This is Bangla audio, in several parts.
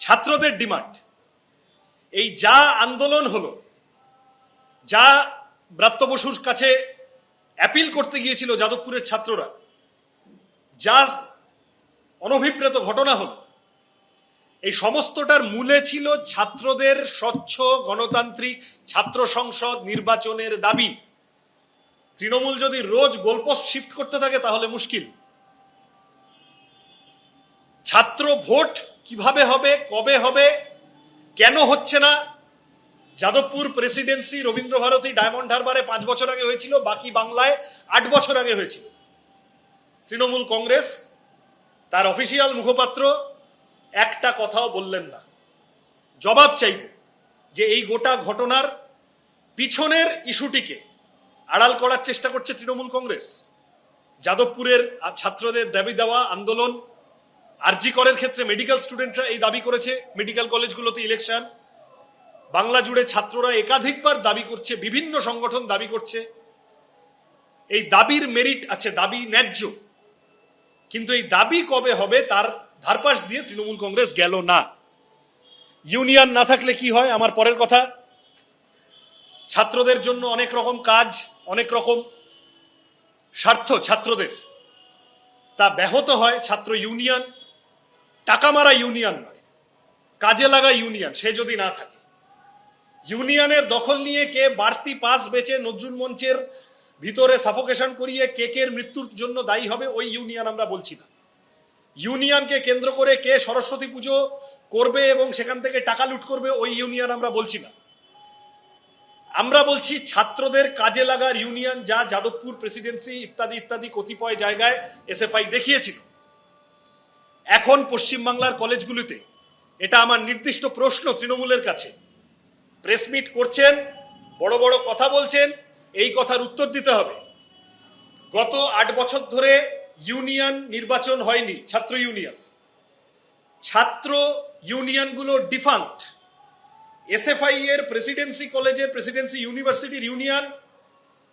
ছাত্রদের ডিমান্ড, এই যা আন্দোলন হলো, যা ব্রাত্য বসুর কাছে অ্যাপিল করতে গিয়েছিল যাদবপুরের ছাত্ররা, যা অনভিপ্রেত ঘটনা হলো, এই সমস্তটার মূলে ছিল ছাত্রদের স্বচ্ছ গণতান্ত্রিক ছাত্র সংসদ নির্বাচনের দাবি। তৃণমূল যদি রোজ গোলপোস্ট শিফট করতে থাকে তাহলে মুশকিল। ছাত্র ভোট কিভাবে হবে, কবে হবে, কেন হচ্ছে না? যাদবপুর প্রেসিডেন্সি রবীন্দ্রভারতী ডায়মন্ড হারবারে 5 বছর আগে হয়েছিল, বাকি বাংলায় 8 বছর আগে হয়েছিল। তৃণমূল কংগ্রেস তার অফিসিয়াল মুখপাত্র একটা কথাও বললেন না। জবাব চাইব যে এই গোটা ঘটনার পিছনের ইস্যুটিকে আড়াল করার চেষ্টা করছে তৃণমূল কংগ্রেস। যাদবপুরের ছাত্রদের দাবি দেওয়া আন্দোলন, আরজি করের ক্ষেত্রে মেডিকেল স্টুডেন্টরা এই দাবি করেছে, মেডিকেল কলেজগুলোতে ইলেকশন, বাংলা জুড়ে ছাত্ররা একাধিকবার দাবি করছে, বিভিন্ন সংগঠন দাবি করছে। এই দাবির মেরিট আছে, দাবি ন্যায্য, কিন্তু এই দাবি কবে হবে তার ধারপাশ দিয়ে তৃণমূল কংগ্রেস গেল না। ইউনিয়ন না থাকলে কি হয়? আমার পরের কথা, ছাত্রদের জন্য অনেক রকম কাজ, অনেক রকম স্বার্থ ছাত্রদের, তা ব্যাহত হয়। ছাত্র ইউনিয়ন টাকা মারা ইউনিয়ন নয়, কাজে লাগা ইউনিয়ন, সে যদি না থাকে। ইউনিয়নের দখল নিয়ে কে বাড়তি পাস বেচে নজরুল মঞ্চের ভিতরে সাফোকেশন করিয়ে কেকের মৃত্যুর জন্য দায়ী হবে, ওই ইউনিয়ন আমরা বলছি না। ইউনিয়নকে কেন্দ্র করে কে সরস্বতী পুজো করবে এবং সেখান থেকে টাকা লুট করবে, ওই ইউনিয়ন আমরা বলছি না। আমরা বলছি ছাত্রদের কাজে লাগার ইউনিয়ন, যা যাদবপুর প্রেসিডেন্সি ইত্যাদি ইত্যাদি কতিপয় জায়গায় এসএফআই দেখিয়েছিল। এখন পশ্চিমবাংলার কলেজগুলিতে, এটা আমার নির্দিষ্ট প্রশ্ন তৃণমূলের কাছে, প্রেস মিট করছেন, বড় বড় কথা বলছেন, এই কথার উত্তর দিতে হবে। গত 8 বছর ধরে ইউনিয়ন নির্বাচন হয়নি, ছাত্র ইউনিয়ন। ছাত্র ইউনিয়নগুলো ডিফাঙ্ক্ট। এসএফআই এর প্রেসিডেন্সি কলেজে, প্রেসিডেন্সি ইউনিভার্সিটির ইউনিয়ন,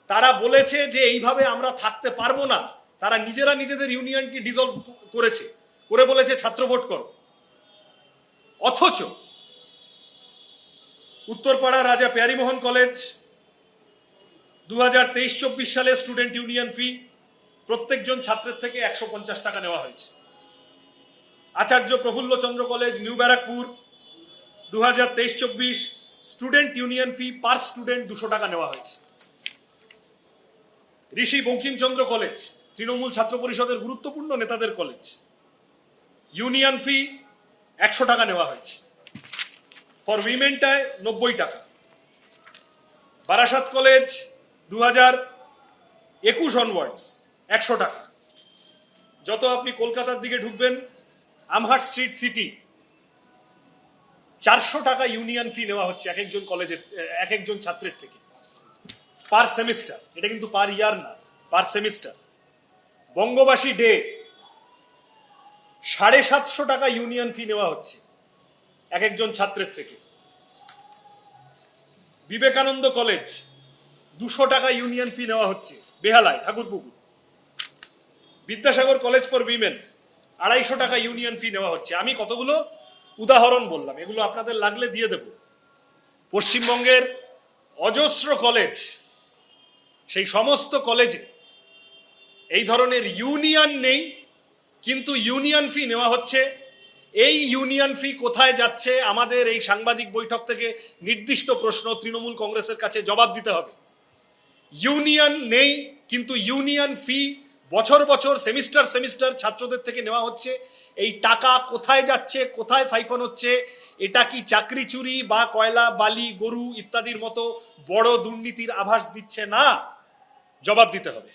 তারা বলেছে যে এইভাবে আমরা থাকতে পারবো না। তারা নিজেরা নিজেদের ইউনিয়নকে ডিসলভ করেছে, করে বলেছে ছাত্র ভোট করো। অথচ উত্তরপাড়া রাজা প্যারিমোহন কলেজ 2023-24 সালে স্টুডেন্ট ইউনিয়ন ফি প্রত্যেকজন ছাত্রের থেকে 150 টাকা নেওয়া হয়েছে। Acharya Prafullachandra college New Barrackpore 2023-24 student union fee per student 200 টাকা নেওয়া হয়েছে। ঋষি বঙ্কিমচন্দ্র কলেজ তৃণমূল ছাত্র পরিষদের গুরুত্বপূর্ণ নেতাদের কলেজ, ইউনিয়ন ফি 100 টাকা নেওয়া হয়েছে। ফর উইমেনটায় 90 টাকা। বারাসাত কলেজ 2021 অনওয়ার্ডস 100 টাকা। যত আপনি কলকাতার দিকে ঢুকবেন, আমহাট স্ট্রিট সিটি 400 টাকা ইউনিয়ন ফি নেওয়া হচ্ছে এক একজন কলেজের, এক একজন ছাত্রের থেকে পার সেমিস্টার। এটা কিন্তু পার ইয়ার না, পার সেমিস্টার। বঙ্গবাসী ডে 750 টাকা ইউনিয়ন ফি নেওয়া হচ্ছে এক একজন ছাত্রের থেকে। বিবেকানন্দ কলেজ 200 টাকা ইউনিয়ন ফি নেওয়া হচ্ছে বেহালায়, Thakurpukur. Vidyasagar college for women 250 টাকা ইউনিয়ন ফি নেওয়া হচ্ছে। আমি কতগুলো উদাহরণ বললাম, এগুলো আপনাদের লাগলে দিয়ে দেব। পশ্চিমবঙ্গের অজস্র কলেজ, সেই সমস্ত কলেজে এই ধরনের ইউনিয়ন নেই, কিন্তু ইউনিয়ন ফি নেওয়া হচ্ছে। এই ইউনিয়ন ফি কোথায় যাচ্ছে? আমাদের এই সাংবাদিক বৈঠক থেকে নির্দিষ্ট প্রশ্ন তৃণমূল কংগ্রেসের কাছে জবাব দিতে হবে। ইউনিয়ন নেই, কিন্তু ইউনিয়ন ফি বছর বছর সেমিস্টার সেমিস্টার ছাত্রদের থেকে নেওয়া হচ্ছে। এই টাকা কোথায় যাচ্ছে, কোথায় সাইফন হচ্ছে? এটা কি চাকরি চুরি বা কয়লা বালি গরু ইত্যাদির মতো বড় দুর্নীতির আভাস দিচ্ছে না? জবাব দিতে হবে।